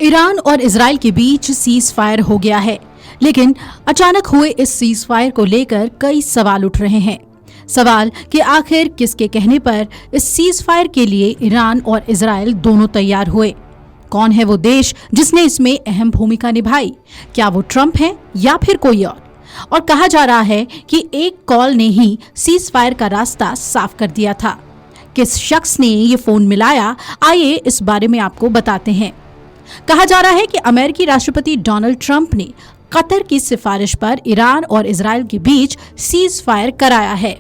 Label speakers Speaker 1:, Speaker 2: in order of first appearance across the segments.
Speaker 1: Iran और Israel के बीच cease fire हो गया है, लेकिन अचानक हुए इस सीज फायर को लेकर कई सवाल उठ रहे हैं। सवाल कि आखिर किसके कहने पर इस सीज फायर के लिए ईरान और इजराइल दोनों तैयार हुए? कौन है वो देश जिसने इसमें अहम भूमिका निभाई? क्या वो ट्रंप है या फिर कोई और कहा जा रहा है कि एक कॉल ने ही सीज फायर का रास्ता साफ कर दिया था। किस शख्स ने ये फोन मिलाया, आइए इस बारे में आपको बताते हैं। कहा जा रहा है कि अमेरिकी राष्ट्रपति डोनाल्ड ट्रंप ने कतर की सिफारिश पर ईरान और इजराइल के बीच सीज फायर कराया है।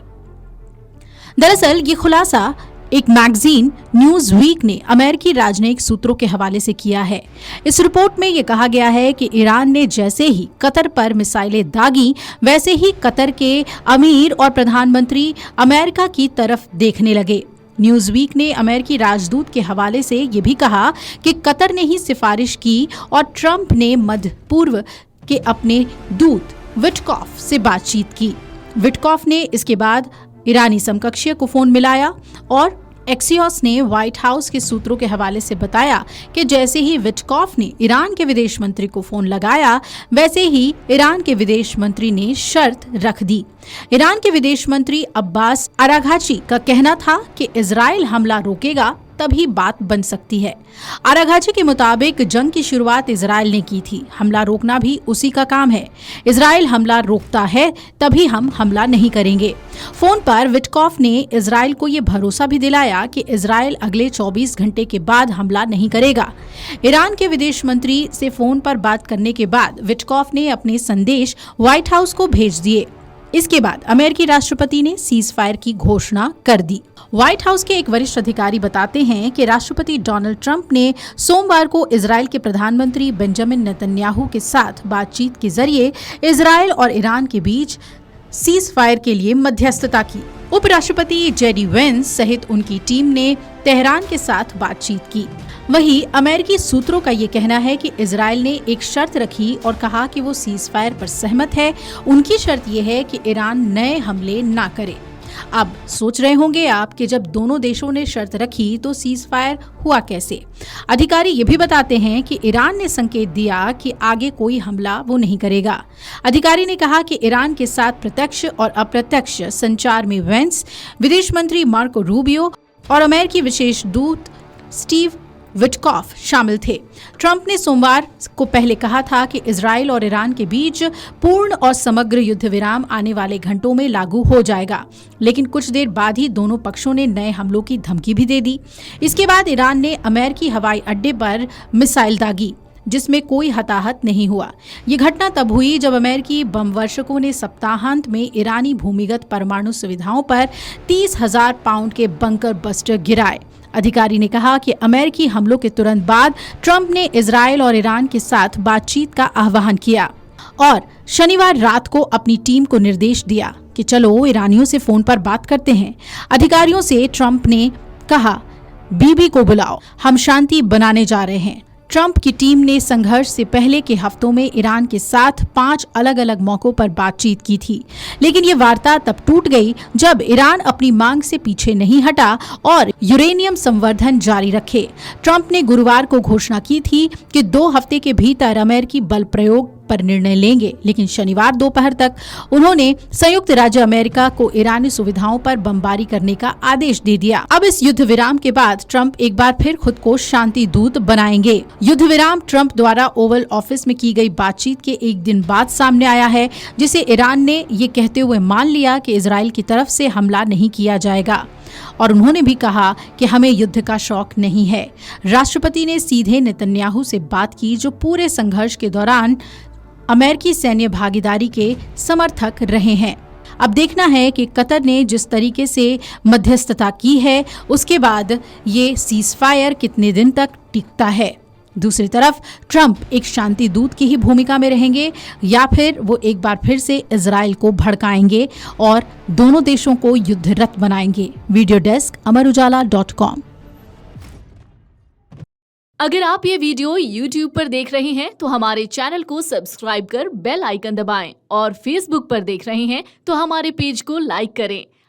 Speaker 1: दरअसल ये खुलासा एक मैगजीन न्यूज वीक ने अमेरिकी राजनयिक सूत्रों के हवाले से किया है। इस रिपोर्ट में ये कहा गया है कि ईरान ने जैसे ही कतर पर मिसाइलें दागी, वैसे ही कतर के अमीर और प्रधानमंत्री अमेरिका की तरफ देखने लगे। न्यूज वीक ने अमेरिकी राजदूत के हवाले से ये भी कहा कि कतर ने ही सिफारिश की और ट्रंप ने मध्य पूर्व के अपने दूत विटकॉफ से बातचीत की। विटकॉफ ने इसके बाद ईरानी समकक्षीय को फोन मिलाया और एक्सियोस ने व्हाइट हाउस के सूत्रों के हवाले से बताया कि जैसे ही विटकॉफ ने ईरान के विदेश मंत्री को फोन लगाया, वैसे ही ईरान के विदेश मंत्री ने शर्त रख दी। ईरान के विदेश मंत्री अब्बास अराघची का कहना था कि इजराइल हमला रोकेगा तभी बात बन सकती है। अराघची के मुताबिक जंग की शुरुआत इजराइल ने की थी, हमला रोकना भी उसी का काम है। इजराइल हमला रोकता है तभी हम हमला नहीं करेंगे। फोन पर विटकॉफ ने इजराइल को ये भरोसा भी दिलाया कि इजराइल अगले 24 घंटे के बाद हमला नहीं करेगा। ईरान के विदेश मंत्री से फोन पर बात करने के बाद विटकॉफ ने अपने संदेश व्हाइट हाउस को भेज दिए। इसके बाद अमेरिकी राष्ट्रपति ने सीज फायर की घोषणा कर दी। व्हाइट हाउस के एक वरिष्ठ अधिकारी बताते हैं कि राष्ट्रपति डोनाल्ड ट्रंप ने सोमवार को इजराइल के प्रधानमंत्री बेंजामिन नेतन्याहू के साथ बातचीत के जरिए इजराइल और ईरान के बीच सीज फायर के लिए मध्यस्थता की। उपराष्ट्रपति जेडी वेंस सहित उनकी टीम ने तेहरान के साथ बातचीत की। वहीं अमेरिकी सूत्रों का ये कहना है कि इजराइल ने एक शर्त रखी और कहा कि वो सीज फायर पर सहमत है। उनकी शर्त ये है कि ईरान नए हमले ना करे। अब सोच रहे होंगे आप कि जब दोनों देशों ने शर्त रखी तो सीज फायर हुआ कैसे? अधिकारी ये भी बताते हैं कि ईरान ने संकेत दिया कि आगे कोई हमला वो नहीं करेगा। अधिकारी ने कहा कि ईरान के साथ प्रत्यक्ष और अप्रत्यक्ष संचार में वेंस, विदेश मंत्री मार्को रूबियो और अमेरिकी विशेष दूत स्टीव विटकॉफ शामिल थे। ट्रंप ने सोमवार को पहले कहा था कि इजराइल और ईरान के बीच पूर्ण और समग्र युद्ध विराम आने वाले घंटों में लागू हो जाएगा, लेकिन कुछ देर बाद ही दोनों पक्षों ने नए हमलों की धमकी भी दे दी। इसके बाद ईरान ने अमेरिकी हवाई अड्डे पर मिसाइल दागी, जिसमें कोई हताहत नहीं हुआ। ये घटना तब हुई जब अमेरिकी बम वर्षकों ने सप्ताहांत में ईरानी भूमिगत परमाणु सुविधाओं पर 30,000 पाउंड के बंकर बस्टर गिराए। अधिकारी ने कहा कि अमेरिकी हमलों के तुरंत बाद ट्रंप ने इजराइल और ईरान के साथ बातचीत का आह्वान किया और शनिवार रात को अपनी टीम को निर्देश दिया कि चलो ईरानियों से फोन पर बात करते हैं। अधिकारियों से ट्रंप ने कहा, बीबी को बुलाओ, हम शांति बनाने जा रहे हैं। ट्रंप की टीम ने संघर्ष से पहले के हफ्तों में ईरान के साथ 5 अलग अलग मौकों पर बातचीत की थी, लेकिन ये वार्ता तब टूट गई जब ईरान अपनी मांग से पीछे नहीं हटा और यूरेनियम संवर्धन जारी रखे। ट्रंप ने गुरुवार को घोषणा की थी कि 2 हफ्ते के भीतर अमेरिकी बल प्रयोग पर निर्णय लेंगे, लेकिन शनिवार दोपहर तक उन्होंने संयुक्त राज्य अमेरिका को ईरानी सुविधाओं पर बमबारी करने का आदेश दे दिया। अब इस युद्ध विराम के बाद ट्रंप एक बार फिर खुद को शांति दूत बनाएंगे। युद्ध विराम ट्रंप द्वारा ओवल ऑफिस में की गई बातचीत के एक दिन बाद सामने आया है, जिसे ईरान ने ये कहते हुए मान लिया कि इजराइल की तरफ से हमला नहीं किया जाएगा और उन्होंने भी कहा कि हमें युद्ध का शौक नहीं है। राष्ट्रपति ने सीधे नेतन्याहू से बात की, जो पूरे संघर्ष के दौरान अमेरिकी सैन्य भागीदारी के समर्थक रहे हैं। अब देखना है कि कतर ने जिस तरीके से मध्यस्थता की है, उसके बाद ये सीज फायर कितने दिन तक टिकता है। दूसरी तरफ ट्रंप एक शांति दूत की ही भूमिका में रहेंगे या फिर वो एक बार फिर से इजराइल को भड़काएंगे और दोनों देशों को युद्धरत बनाएंगे। वीडियो डेस्क अमरउजाला.com।
Speaker 2: अगर आप ये वीडियो YouTube पर देख रहे हैं तो हमारे चैनल को सब्सक्राइब कर बेल आइकन दबाएं और Facebook पर देख रहे हैं तो हमारे पेज को लाइक करें।